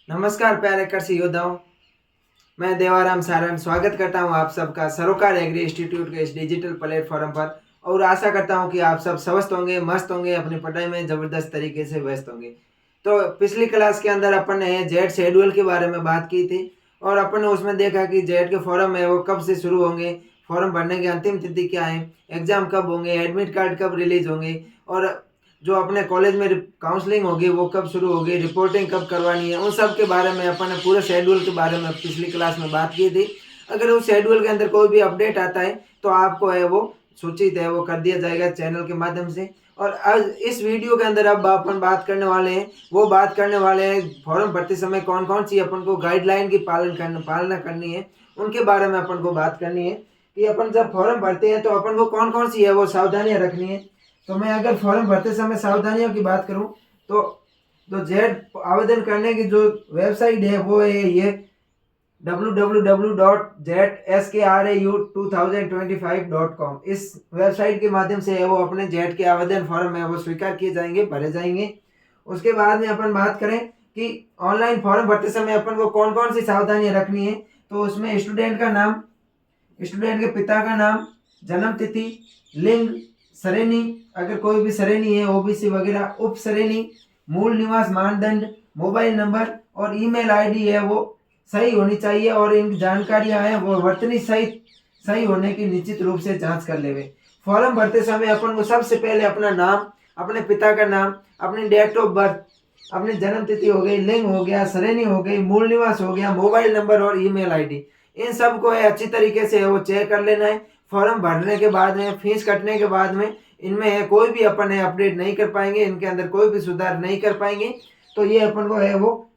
नमस्कार प्यारे कृषि योद्धाओं। मैं देवाराम सारण स्वागत करता हूं आप सबका सरोकार एग्री इंस्टीट्यूट के इस डिजिटल प्लेटफॉर्म पर और आशा करता हूं कि आप सब स्वस्थ होंगे, मस्त होंगे, अपनी पढ़ाई में जबरदस्त तरीके से व्यस्त होंगे। तो पिछली क्लास के अंदर अपन ने जेड शेड्यूल के बारे में बात की थी और अपन ने उसमें देखा कि जेड के फॉर्म है वो कब से शुरू होंगे, फॉर्म भरने की अंतिम तिथि क्या है, एग्जाम कब होंगे, एडमिट कार्ड कब रिलीज होंगे और जो अपने कॉलेज में काउंसलिंग होगी वो कब शुरू होगी, रिपोर्टिंग कब करवानी है, उन सब के बारे में अपन ने पूरे शेड्यूल के बारे में पिछली क्लास में बात की थी। अगर उस शेड्यूल के अंदर कोई भी अपडेट आता है तो आपको है वो सूचित है वो कर दिया जाएगा चैनल के माध्यम से। और आज इस वीडियो के अंदर अब अपन बात करने वाले हैं, वो बात करने वाले हैं फॉर्म भरते समय कौन कौन सी अपन को गाइडलाइन की पालना करनी है, उनके बारे में अपन को बात करनी है कि अपन जब फॉर्म भरते हैं तो अपन को कौन कौन सी है वो सावधानियां रखनी है। तो मैं अगर फॉर्म भरते समय सावधानियों की बात करूं तो जेड आवेदन करने की जो वेबसाइट है वो है ये www.zskrau2025.com। इस वेबसाइट के माध्यम से है वो अपने जेड के आवेदन फॉर्म है वो स्वीकार किए जाएंगे, भरे जाएंगे। उसके बाद में अपन बात करें कि ऑनलाइन फॉर्म भरते समय अपन को कौन कौन सी सावधानियां रखनी है, तो उसमें स्टूडेंट का नाम, स्टूडेंट के पिता का नाम, जन्म तिथि, लिंग, श्रेणी, अगर कोई भी श्रेणी है ओबीसी वगैरह, उप श्रेणी, मूल निवास मानदंड, मोबाइल नंबर और ईमेल आईडी है वो सही होनी चाहिए और इन जानकारियां हैं वो वर्तनी सही होने की निश्चित रूप से जांच कर लेवे। फॉर्म भरते समय अपन को सबसे पहले अपना नाम, अपने पिता का नाम, अपनी डेट ऑफ बर्थ, अपनी जन्म तिथि हो गई, लिंग हो गया, श्रेणी हो गई, मूल निवास हो गया, मोबाइल नंबर और ईमेल आईडी, इन सब को है अच्छी तरीके से वो चेक कर लेना है। फॉर्म भरने के बाद में, फीस कटने के बाद में इनमें है कोई भी अपन है अपडेट नहीं कर पाएंगे, इनके अंदर कोई भी सुधार नहीं कर पाएंगे। तो ये अपन को है वो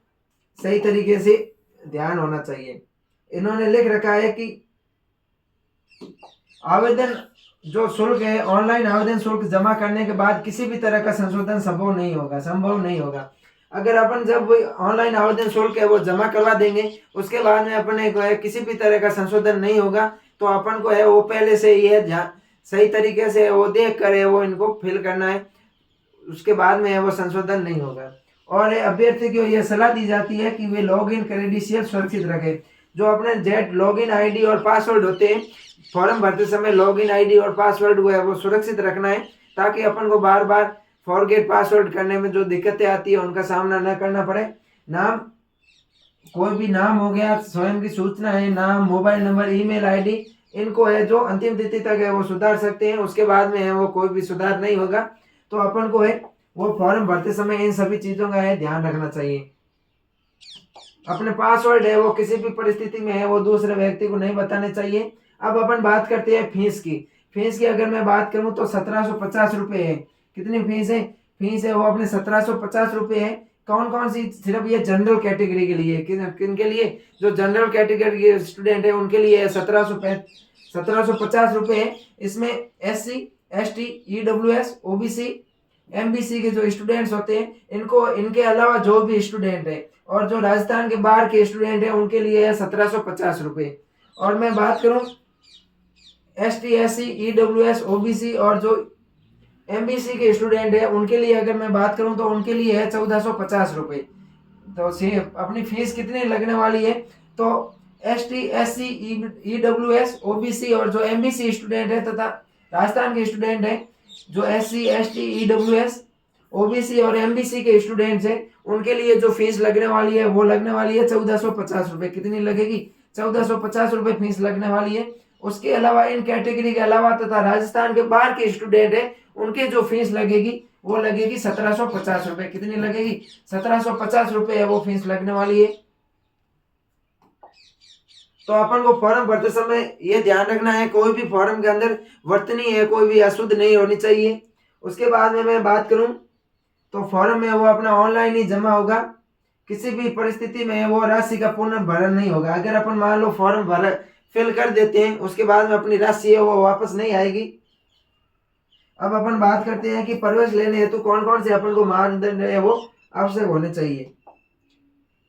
सही तरीके से ध्यान होना चाहिए। इन्होंने लिख रखा है कि आवेदन जो शुल्क है, ऑनलाइन आवेदन शुल्क जमा करने के बाद किसी भी तरह का संशोधन संभव नहीं होगा। अगर अपन जब ऑनलाइन आवेदन शुल्क है वो जमा करवा देंगे उसके बाद में अपन को है किसी भी तरह का संशोधन नहीं होगा, तो अपन को है वो पहले से ही है सही तरीके से वो देख कर है वो इनको फिल करना है, उसके बाद में है वो संशोधन नहीं होगा। और अभ्यर्थी को यह सलाह दी जाती है कि वे लॉगिन क्रेडेंशियल सुरक्षित रखें। जो अपने जेड लॉगिन आईडी और पासवर्ड होते हैं, फॉर्म भरते समय लॉगिन आईडी और पासवर्ड वो है वो सुरक्षित रखना है, ताकि अपन को बार बार फॉरगेट पासवर्ड करने में जो दिक्कतें आती है उनका सामना न करना पड़े। नाम, कोई भी नाम हो गया, स्वयं की सूचना है, नाम, मोबाइल नंबर, ईमेल आईडी, इनको है जो अंतिम तिथि तक है वो सुधार सकते हैं, उसके बाद में है वो कोई भी सुधार नहीं होगा। तो अपन को है वो फॉर्म भरते समय इन सभी चीजों का है ध्यान रखना चाहिए। अपने पासवर्ड है वो किसी भी परिस्थिति में है वो दूसरे व्यक्ति को नहीं बताने चाहिए। अब अपन बात करते हैं फीस की। फीस की अगर मैं बात करूं तो 1750 रुपये है। कितनी फीस है? फीस है वो अपने 1750 रुपये है। कौन कौन सी? सिर्फ ये जनरल कैटेगरी के लिए। किन के लिए? जो जनरल कैटेगरी के स्टूडेंट है उनके लिए 1750 रुपये है। इसमें SC, ST, EWS, OBC, MBC के जो स्टूडेंट्स होते हैं इनको, इनके अलावा जो भी स्टूडेंट है और जो राजस्थान के बाहर के स्टूडेंट है उनके लिए है 1750 रुपये। और मैं बात करूं ST, SC, EWS, OBC और जो MBC के स्टूडेंट है उनके लिए अगर मैं बात करूं तो उनके लिए है 1450 रुपये। तो अपनी फीस कितनी लगने वाली है? तो ST, SC, EWS, OBC और जो MBC स्टूडेंट है तथा राजस्थान के स्टूडेंट है, जो SC, ST, EWS, OBC और MBC के स्टूडेंट्स हैं उनके लिए जो फीस लगने वाली है वो लगने वाली है 1450 रुपये। कितनी लगेगी? 1450 रुपये फीस लगने वाली है। उसके अलावा इन कैटेगरी के अलावा तथा राजस्थान के बाहर के स्टूडेंट है उनके जो फीस लगेगी वो लगेगी 1750 रुपये। कितनी लगेगी? 1750 रुपये है वो फीस लगने वाली है। तो अपन को फॉर्म भरते समय ये ध्यान रखना है कोई भी फॉर्म के अंदर वर्तनी है कोई भी अशुद्ध नहीं होनी चाहिए। उसके बाद में मैं बात करूं तो फॉर्म में वो अपना ऑनलाइन ही जमा होगा, किसी भी परिस्थिति में वो राशि का पुनर्भरण नहीं होगा। अगर अपन मान लो फॉर्म भर फिल कर देते हैं उसके बाद में अपनी राशि है वो वापस नहीं आएगी। अब अपन बात करते हैं कि प्रवेश लेने हेतु कौन कौन से अपन को मानदंड है वो आवश्यक होने चाहिए।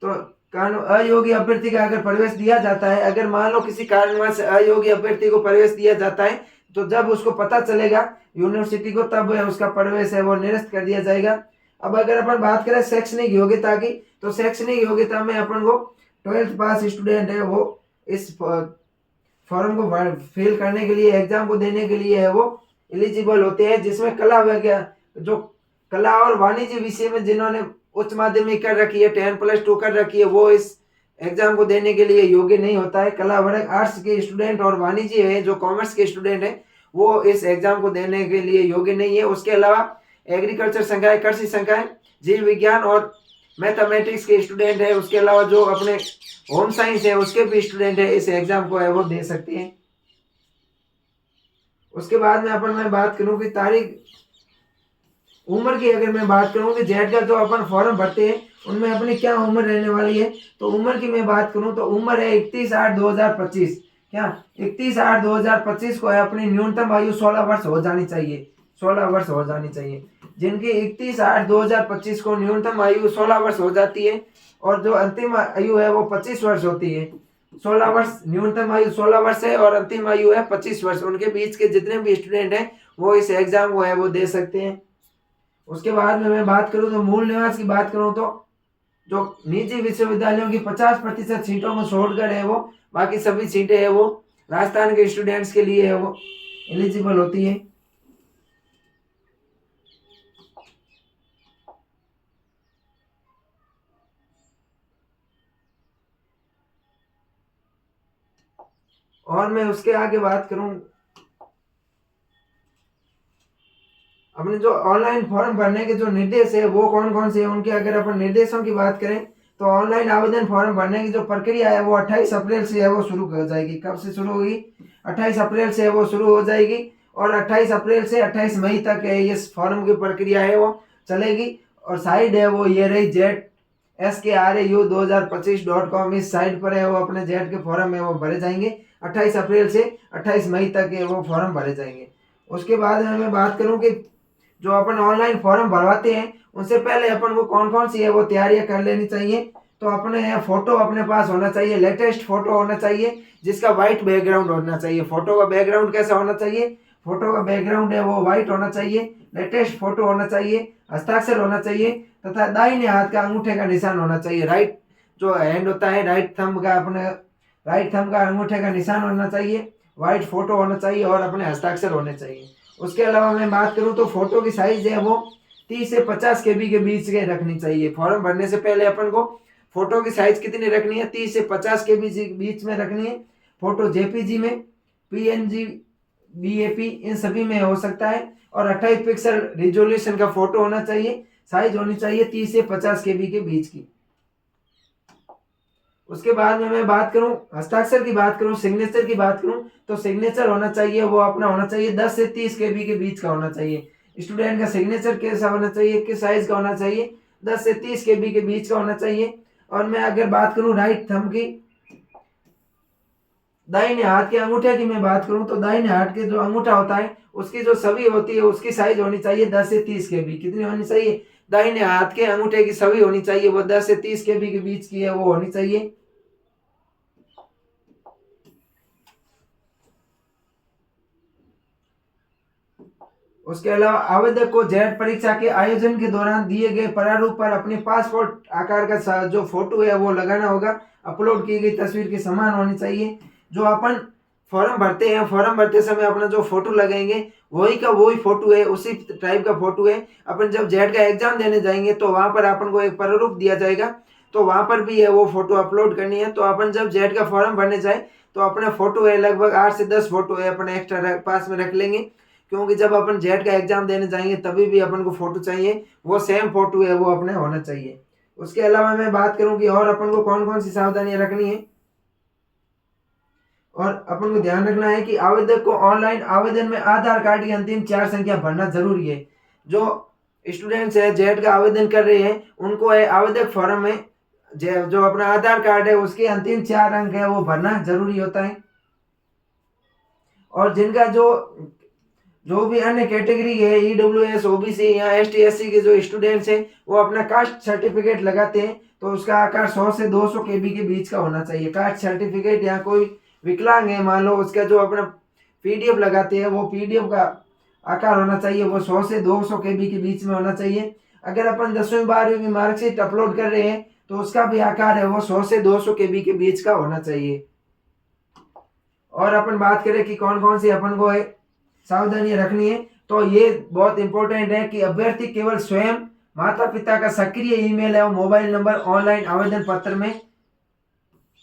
तो कानून, अयोग्य अभ्यर्थी का अगर प्रवेश दिया जाता है, अगर मान लो किसी कारणवश अयोग्य अभ्यर्थी को प्रवेश दिया जाता है तो जब उसको पता चलेगा यूनिवर्सिटी को तब उसका प्रवेश है वो निरस्त कर दिया जाएगा। अब अगर अपन बात करें शैक्षणिक योग्यता की, तो शैक्षणिक योग्यता में अपन को 12th पास स्टूडेंट है वो इस फॉर्म को फिल करने के लिए, एग्जाम को देने के लिए है वो एलिजिबल होते हैं। जिसमें कला वगैरह, जो कला और वाणिज्य विषय में जिन्होंने उच्च माध्यमिक कर रखी है, 10+2 कर रखी है, वो इस एग्जाम को देने के लिए योग्य नहीं होता है। कला वर्ग आर्ट्स के स्टूडेंट और वाणिज्य है जो कॉमर्स के स्टूडेंट है, वो इस एग्जाम को देने के लिए योग्य नहीं है। उसके अलावा एग्रीकल्चर संकाय, कृषि संकाय, जीव विज्ञान और मैथमेटिक्स के स्टूडेंट है, उसके अलावा जो अपने होम साइंस है उसके भी स्टूडेंट है, इस एग्जाम को है वो दे सकते हैं। उसके बाद में अपन मैं बात करूं कि तारीख, उम्र की अगर मैं बात करूं कि जेड का जो अपन फॉर्म भरते हैं उनमें अपनी क्या उम्र रहने वाली है, तो उम्र की मैं बात करूं तो उम्र है 31/8/2025। क्या 31/8/2025 को है अपनी न्यूनतम आयु 16 वर्ष हो जानी चाहिए, 16 वर्ष हो जानी चाहिए। जिनकी 31/8/2025 को न्यूनतम आयु 16 वर्ष हो जाती है और जो अंतिम आयु है वो 25 वर्ष होती है। 16 वर्ष न्यूनतम आयु 16 वर्ष है और अंतिम आयु है 25 वर्ष। उनके बीच के जितने भी स्टूडेंट हैं वो इस एग्जाम को है वो दे सकते हैं। उसके बाद में मैं बात करूं तो मूल निवास की बात करूं तो जो निजी विश्वविद्यालयों की 50% सीटों को छोड़कर है वो बाकी सभी सीटें है वो राजस्थान के स्टूडेंट्स के लिए है वो एलिजिबल होती है। और मैं उसके आगे बात करूं, अपने जो ऑनलाइन फॉर्म भरने के जो निर्देश है वो कौन कौन से हैं उनके अगर अपन निर्देशों की बात करें तो ऑनलाइन आवेदन फॉर्म भरने की जो प्रक्रिया है वो 28 अप्रैल से है वो शुरू हो जाएगी। कब से शुरू होगी? 28 अप्रैल से वो शुरू हो जाएगी और 28 अप्रैल से 28 मई तक है इस फॉर्म की प्रक्रिया है वो चलेगी। और साइट है वो ये रही JETSKRAU2025.com, इस साइट पर है वो अपने जेट के फॉर्म है वो भरे जाएंगे। 28 अप्रैल से 28 मई तक है वो फॉर्म भरे जाएंगे। उसके बाद मैं बात करूं कि जो अपन ऑनलाइन फॉर्म भरवाते हैं उनसे पहले अपन को कौन कौन सी है वो तैयारियां कर लेनी चाहिए। तो अपने फोटो अपने पास होना चाहिए, लेटेस्ट फोटो होना चाहिए जिसका व्हाइट बैकग्राउंड होना चाहिए। फोटो का बैकग्राउंड कैसा होना चाहिए? फोटो का बैकग्राउंड है वो व्हाइट होना चाहिए, लेटेस्ट फोटो होना चाहिए, हस्ताक्षर होना चाहिए तथा दाहिने हाथ का अंगूठे का निशान होना चाहिए। राइट जो हैंड होता है, राइट थंब का, अपने राइट थंब का अंगूठे का निशान होना चाहिए, व्हाइट फोटो होना चाहिए और अपने हस्ताक्षर होने चाहिए। उसके अलावा मैं बात करूं तो फोटो की साइज है वो 30 से 50 KB के बीच के रखनी चाहिए। फॉर्म भरने से पहले अपन को फोटो की साइज कितनी रखनी है? 30 से 50 KB के बीच में रखनी है। फोटो JPG में, PNG, BAP इन सभी में हो सकता है और 28 पिक्सल रिजोल्यूशन का फोटो होना चाहिए। साइज होनी चाहिए 30 से 50 KB के बीच की। उसके बाद में मैं बात करूं हस्ताक्षर की बात करूं, सिग्नेचर की बात करूं तो सिग्नेचर होना चाहिए वो अपना होना चाहिए 10 से 30 KB के बीच का होना चाहिए। स्टूडेंट का सिग्नेचर कैसा होना चाहिए, किस साइज का होना चाहिए? 10 से 30 KB के बीच का होना चाहिए। और मैं अगर बात करूं राइट थंब की, दाहिने हाथ के अंगूठे की मैं बात करूं तो दाहिने हाथ के जो अंगूठा होता है उसकी जो सभी होती है उसकी साइज होनी चाहिए 10 से 30 KB। कितनी होनी चाहिए? दाहिने हाथ के अंगूठे की सभी होनी चाहिए वो 10 से 30 KB के बीच की है वो होनी चाहिए। उसके अलावा आवेदक को जेट परीक्षा के आयोजन के दौरान दिए गए प्रारूप पर अपने पासपोर्ट आकार का जो फोटो है वो लगाना होगा। अपलोड की गई तस्वीर के समान होनी चाहिए। जो अपन फॉर्म भरते हैं, फॉर्म भरते समय अपना जो फोटो लगाएंगे वही का वही फोटो है, उसी टाइप का फोटो है। अपन जब जेट का एग्जाम देने जाएंगे तो वहां पर अपन को एक प्रारूप दिया जाएगा, तो वहां पर भी है वो फोटो अपलोड करनी है। तो अपन जब जेट का फॉर्म भरने जाए तो अपना फोटो है लगभग 8 से 10 फोटो है अपने एक्स्ट्रा पास में रख लेंगे, क्योंकि जब अपन जेट का एग्जाम देने जाएंगे तभी भी अपन को फोटो चाहिए, वो सेम फोटो है वो अपने होना चाहिए। उसके अलावा मैं बात करूं कि और अपन को कौन कौन सी सावधानियां रखनी है, और अपन को ध्यान रखना है कि आवेदक को ऑनलाइन आवेदन में आधार कार्ड की अंतिम 4 संख्या भरना जरूरी है। जो स्टूडेंट्स है जेट का आवेदन कर रहे हैं उनको है आवेदक फॉर्म में जो अपना आधार कार्ड है उसके अंतिम 4 अंक है वो भरना जरूरी होता है। और जिनका जो भी अन्य कैटेगरी है EWS, OBC या ST SC के जो स्टूडेंट्स हैं वो अपना कास्ट सर्टिफिकेट लगाते हैं तो उसका आकार 100 से 200 KB के बीच का होना चाहिए। कास्ट सर्टिफिकेट या कोई विकलांग है मान लो, उसका जो अपना PDF लगाते हैं वो PDF का आकार होना चाहिए वो 100 से 200 KB के बीच में होना चाहिए। अगर अपन 10वीं 12वीं की मार्कशीट अपलोड कर रहे हैं तो उसका भी आकार है वो 100 से 200 KB के बीच का होना चाहिए। और अपन बात करें कि कौन कौन सी अपन को सावधानियां रखनी है, तो ये बहुत इंपॉर्टेंट है कि अभ्यर्थी केवल स्वयं, माता पिता का सक्रिय ईमेल और मोबाइल नंबर ऑनलाइन आवेदन पत्र में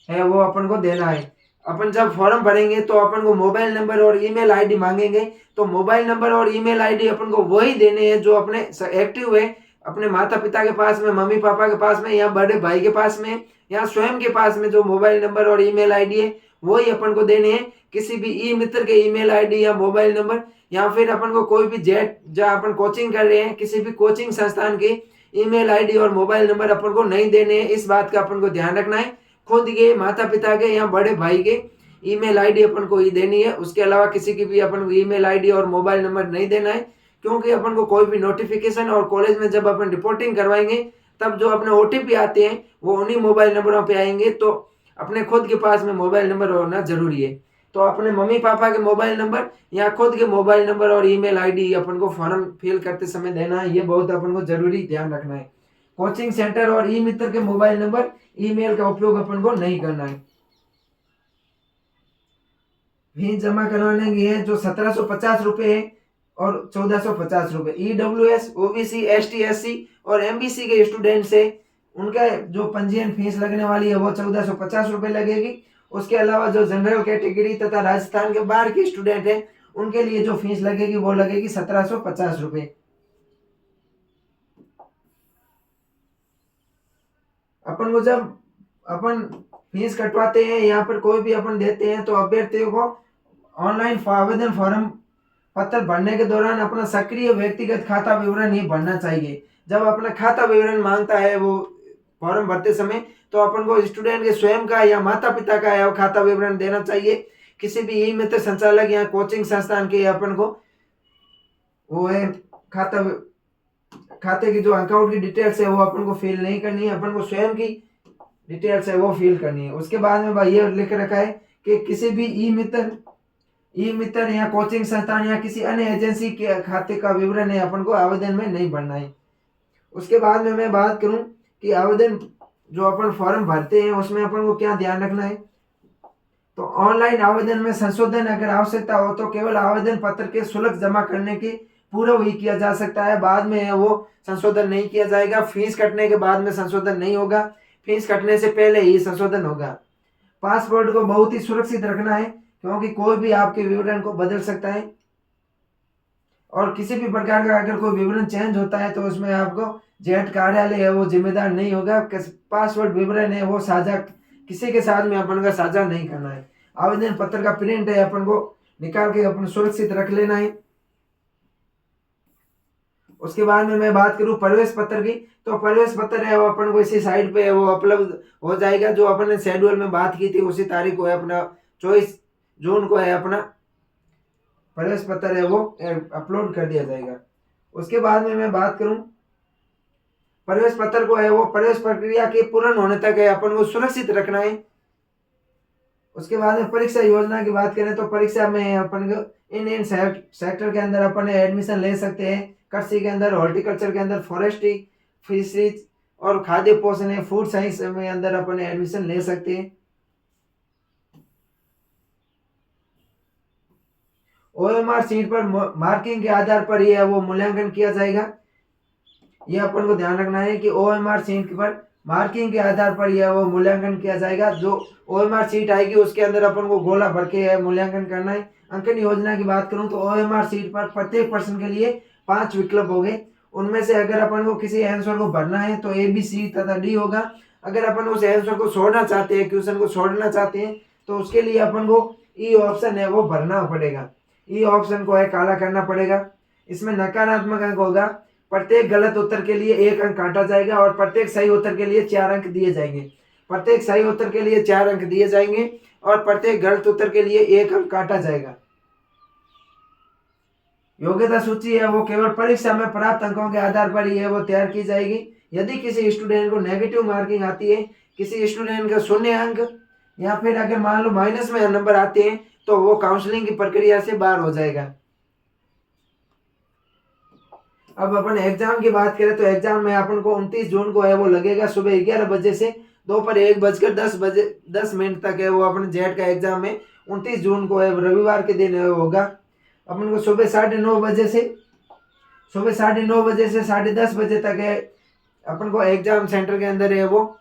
है वो अपन को देना है। अपन जब फॉर्म भरेंगे तो अपन को मोबाइल नंबर और ईमेल आईडी मांगेंगे, तो मोबाइल नंबर और ईमेल आईडी अपन को वही देने हैं जो अपने एक्टिव है, अपने माता पिता के पास में, मम्मी पापा के पास में, या बड़े भाई के पास में, या स्वयं के पास में जो मोबाइल नंबर और ईमेल आईडी है वही अपन को देने हैं। किसी भी ई मित्र के ईमेल आईडी या मोबाइल नंबर, या फिर अपन को कोई भी जेट जहाँ अपन कोचिंग कर रहे हैं किसी भी कोचिंग संस्थान की ईमेल आईडी और मोबाइल नंबर अपन को नहीं देने हैं। इस बात का अपन को ध्यान रखना है। खुद के, माता पिता के या बड़े भाई के ईमेल आईडी अपन को ही देनी है। उसके अलावा किसी की भी अपन को ईमेल आईडी और मोबाइल नंबर नहीं देना है, क्योंकि अपन को कोई भी नोटिफिकेशन और कॉलेज में जब अपन रिपोर्टिंग करवाएंगे तब जो अपने OTP आते हैं वो उन्हीं मोबाइल नंबरों पे आएंगे। तो अपने खुद के पास में मोबाइल नंबर होना जरूरी है। तो अपने मम्मी पापा के मोबाइल नंबर या खुद के मोबाइल नंबर और ईमेल आईडी अपन को फॉर्म फिल करते समय देना है। ये बहुत अपन को जरूरी ध्यान रखना है। कोचिंग सेंटर और ई मित्र के मोबाइल नंबर, ईमेल का उपयोग अपन को नहीं करना है। फीस जमा करवाने की है जो 1750 रुपए है और 1450 रुपए। EWS, OBC, ST, SC और MBC के स्टूडेंट से उनका जो पंजीयन फीस लगने वाली है वो 1450 रुपए लगेगी। उसके अलावा जो जनरल कैटेगरी तथा राजस्थान के बाहर के स्टूडेंट हैं उनके लिए जो फीस लगेगी वो लगेगी 1750 रुपए। अपन को जब अपन फीस कटवाते हैं या फिर कोई भी अपन देते हैं तो अभ्यर्थियों को ऑनलाइन आवेदन फॉर्म पत्र भरने के दौरान अपना सक्रिय व्यक्तिगत खाता विवरण ही भरना चाहिए। जब अपना खाता विवरण मांगता है वो फॉर्म भरते समय, तो अपन को स्टूडेंट के स्वयं का या माता पिता का है वो खाता विवरण देना चाहिए। किसी भी ई मित्र संचालक या कोचिंग संस्थान के अपन को वो है खाते की जो अकाउंट की डिटेल्स है वो अपन को फिल नहीं करनी है, अपन को स्वयं की डिटेल्स है वो फिल करनी है। उसके बाद में भाई ये लिख रखा है कि किसी भी ई मित्र या कोचिंग संस्थान या किसी अन्य एजेंसी के खाते का विवरण है अपन को आवेदन में नहीं भरना है। उसके बाद में मैं बात करूं कि आवेदन जो अपन फॉर्म भरते हैं उसमें अपन को क्या ध्यान रखना है। तो ऑनलाइन आवेदन में संशोधन अगर आवश्यकता हो तो केवल आवेदन पत्र के शुल्क जमा करने की पूर्व ही किया जा सकता है, बाद में वो संशोधन नहीं किया जाएगा। फीस कटने के बाद में संशोधन नहीं होगा, फीस कटने से पहले ही संशोधन होगा। पासवर्ड को बहुत ही सुरक्षित रखना है, क्योंकि कोई भी आपके विवरण को बदल सकता है और किसी भी प्रकार का अगर कोई विवरण चेंज होता है तो उसमें आपको जेट कार्यालय है वो जिम्मेदार नहीं होगा। पासवर्ड विवरण है वो साझा किसी के साथ में अपन का साझा नहीं करना है। आवेदन पत्र का प्रिंट है अपन को निकाल के अपन सुरक्षित रख लेना है। उसके बाद में मैं बात करूं प्रवेश पत्र की, तो प्रवेश पत्र है वो अपन को इसी साइट पे है वो उपलब्ध हो जाएगा। जो अपन ने शेड्यूल में बात की थी उसी तारीख को है अपना 24 जून को है अपना प्रवेश पत्र है वो अपलोड कर दिया जाएगा। उसके बाद में मैं बात करूं प्रवेश पत्र को है वो प्रवेश प्रक्रिया के पूर्ण होने तक है अपन को सुरक्षित रखना है। उसके बाद में परीक्षा योजना की बात करें तो परीक्षा में अपन को इन सेक्टर के अंदर अपन एडमिशन ले सकते हैं। कृषि के अंदर, हॉर्टिकल्चर के अंदर, फॉरेस्ट्री, फिशरीज और खाद्य पोषण है फूड साइंस में अंदर अपन एडमिशन ले सकते हैं। OMR सीट पर मार्किंग के आधार पर ये वो मूल्यांकन किया जाएगा। ये अपन को ध्यान रखना है कि OMR सीट पर मार्किंग के आधार पर यह वो मूल्यांकन किया जाएगा। जो OMR सीट आएगी उसके अंदर अपन को गोला भर के मूल्यांकन करना है। अंकन योजना की बात करूं तो OMR सीट पर प्रत्येक पर्सन के लिए 5 विकल्प हो गए। उनमें से अगर अपन को किसी आंसर को भरना है तो A, B, C तथा D होगा। अगर अपन उस आंसर को छोड़ना चाहते हैं, क्वेश्चन को छोड़ना चाहते हैं, तो उसके लिए अपन को E ऑप्शन है वो भरना पड़ेगा। E ऑप्शन को है काला करना पड़ेगा। इसमें नकारात्मक अंक होगा। प्रत्येक गलत उत्तर के लिए 1 अंक काटा जाएगा और प्रत्येक सही उत्तर के लिए 4 अंक दिए जाएंगे। प्रत्येक सही उत्तर के लिए 4 अंक दिए जाएंगे और प्रत्येक गलत उत्तर के लिए 1 अंक काटा जाएगा। योग्यता सूची है वो केवल परीक्षा में प्राप्त अंकों के आधार पर ही है वो तैयार की जाएगी। यदि किसी स्टूडेंट को नेगेटिव मार्किंग आती है, किसी स्टूडेंट का 0 अंक या फिर अगर मान लो माइनस में नंबर आते हैं तो वो काउंसलिंग की प्रक्रिया से बाहर हो जाएगा। अब अपन एग्जाम की बात करें तो एग्जाम में अपन को 29 जून को है वो लगेगा सुबह 11 बजे से दोपहर 1 बजकर 10 मिनट तक है वो अपन जेट का एग्जाम में 29 जून को है रविवार के दिन है वो होगा। अपन को सुबह 9:30 बजे से 10:30 बजे तक है अपन को एग्जाम सेंटर के अंदर है वो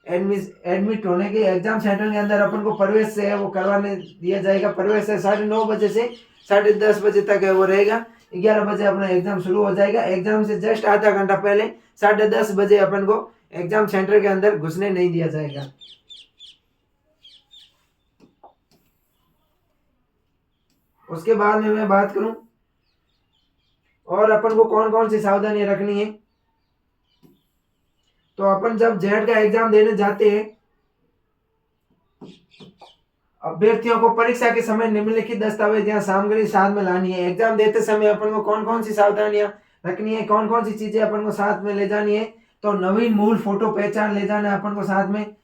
एडमिट होने के एग्जाम सेंटर के अंदर अपन को प्रवेश से है वो करवाने दिया जाएगा। प्रवेश से 9:30 बजे से 10:30 बजे तक है वो रहेगा। 11 बजे अपना एग्जाम शुरू हो जाएगा। एग्जाम से जस्ट आधा घंटा पहले 10:30 बजे अपन को एग्जाम सेंटर के अंदर घुसने नहीं दिया जाएगा। उसके बाद में मैं बात करूं और अपन को कौन कौन सी सावधानियां रखनी है, तो अपन जब जेट का एग्जाम देने जाते हैं अभ्यर्थियों को परीक्षा के समय निम्नलिखित दस्तावेज या सामग्री साथ में लानी है। एग्जाम देते समय अपन को कौन कौन सी सावधानियां रखनी है, कौन कौन सी चीजें अपन को साथ में ले जानी है, तो नवीन मूल फोटो पहचान ले जाना है अपन को साथ में।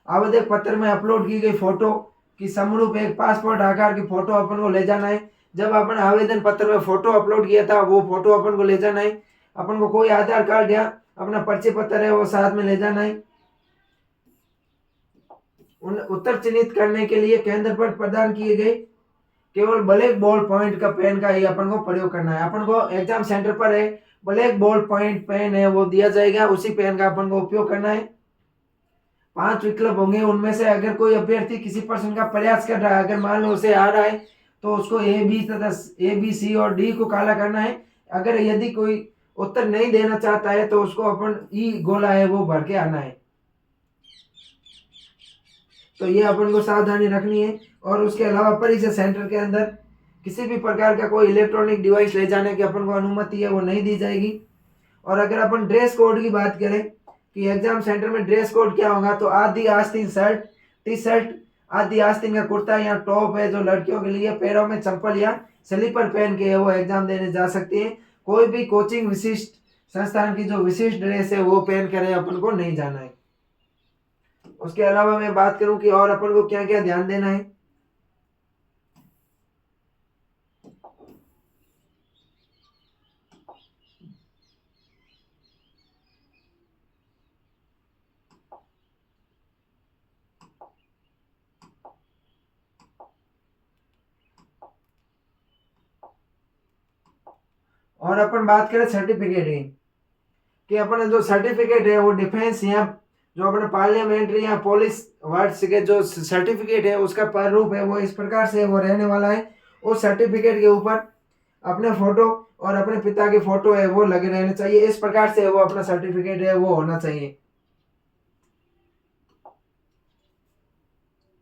आवेदक पत्र में अपलोड की गई फोटो की समरूप एक पासपोर्ट आकार की फोटो अपन को ले जाना है। जब अपन आवेदन पत्र में फोटो अपलोड किया था वो फोटो अपन को ले जाना है। अपन को कोई आधार कार्ड या अपना परिचय पत्र है वो साथ में ले जाना है। उन उत्तर चिन्हित करने के लिए केंद्र पर प्रदान किए गए केवल ब्लैक बॉल पॉइंट का पेन का ही अपन को प्रयोग करना है। अपन को एग्जाम सेंटर पर है ब्लैक बॉल पॉइंट पेन है वो दिया जाएगा, उसी पेन का अपन को उपयोग करना है। 5 विकल्प होंगे, उनमें से अगर कोई अभ्यर्थी किसी प्रश्न का प्रयास कर रहा है, अगर मान लो उसे आ रहा है तो उसको ए बी सी और डी को काला करना है। अगर यदि कोई उत्तर नहीं देना चाहता है तो उसको अपन ई गोला है वो भर के आना है। तो ये अपन को सावधानी रखनी है। और उसके अलावा परीक्षा सेंटर के अंदर किसी भी प्रकार का कोई इलेक्ट्रॉनिक डिवाइस ले जाने की अपन को अनुमति है वो नहीं दी जाएगी। और अगर अपन ड्रेस कोड की बात करें कि एग्जाम सेंटर में ड्रेस कोड क्या होगा, तो आधी आस्तीन शर्ट टी शर्ट, आधी आस्तीन का कुर्ता या टॉप है जो लड़कियों के लिए, पैरों में चप्पल या स्लीपर पहन के वो एग्जाम देने जा सकते हैं। कोई भी कोचिंग विशिष्ट संस्थान की जो विशिष्ट ड्रेस है वो पहन कर अपन को नहीं जाना है। उसके अलावा मैं बात करूं कि और अपन को क्या क्या ध्यान देना है, और अपन बात करें सर्टिफिकेट की कि अपने जो सर्टिफिकेट है वो डिफेंस या जो अपने पार्लियामेंट्री या पुलिस वर्ड्स के जो सर्टिफिकेट है उसका प्रारूप है वो इस प्रकार से वो रहने वाला है। उस सर्टिफिकेट के ऊपर अपने फोटो और अपने पिता की फोटो है वो लगे रहने चाहिए। इस प्रकार से वो अपना सर्टिफिकेट है वो होना चाहिए।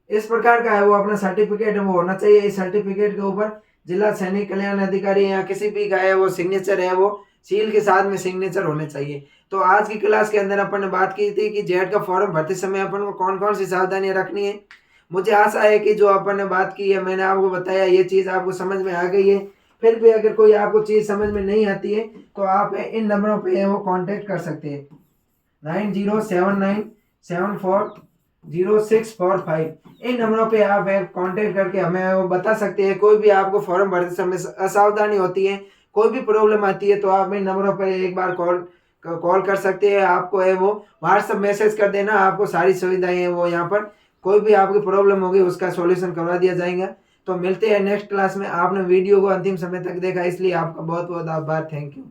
इस प्रकार का है वो अपना सर्टिफिकेट है वो होना चाहिए। इस सर्टिफिकेट के ऊपर जिला सैनिक कल्याण अधिकारी या किसी भी का है वो सिग्नेचर है वो सील के साथ में सिग्नेचर होने चाहिए। तो आज की क्लास के अंदर अपन ने बात की थी कि जेट का फॉर्म भरते समय अपन को कौन कौन सी सावधानियां रखनी है। मुझे आशा है कि जो अपन ने बात की है मैंने आपको बताया ये चीज़ आपको समझ में आ गई है। फिर भी अगर कोई आपको चीज़ समझ में नहीं आती है तो आप इन नंबरों पे वो कांटेक्ट कर सकते हैं 9079740645। इन नंबरों पे आप कांटेक्ट करके हमें वो बता सकते हैं। कोई भी आपको फॉर्म भरते समय असावधानी होती है, कोई भी प्रॉब्लम आती है तो आप इन नंबरों पर एक बार कॉल कर सकते हैं। आपको है वो व्हाट्सएप मैसेज कर देना, आपको सारी सुविधाएं हैं वो यहाँ पर कोई भी आपकी प्रॉब्लम होगी उसका सॉल्यूशन करवा दिया जाएगा। तो मिलते हैं नेक्स्ट क्लास में। आपने वीडियो को अंतिम समय तक देखा इसलिए आपका बहुत बहुत आभार। Thank you.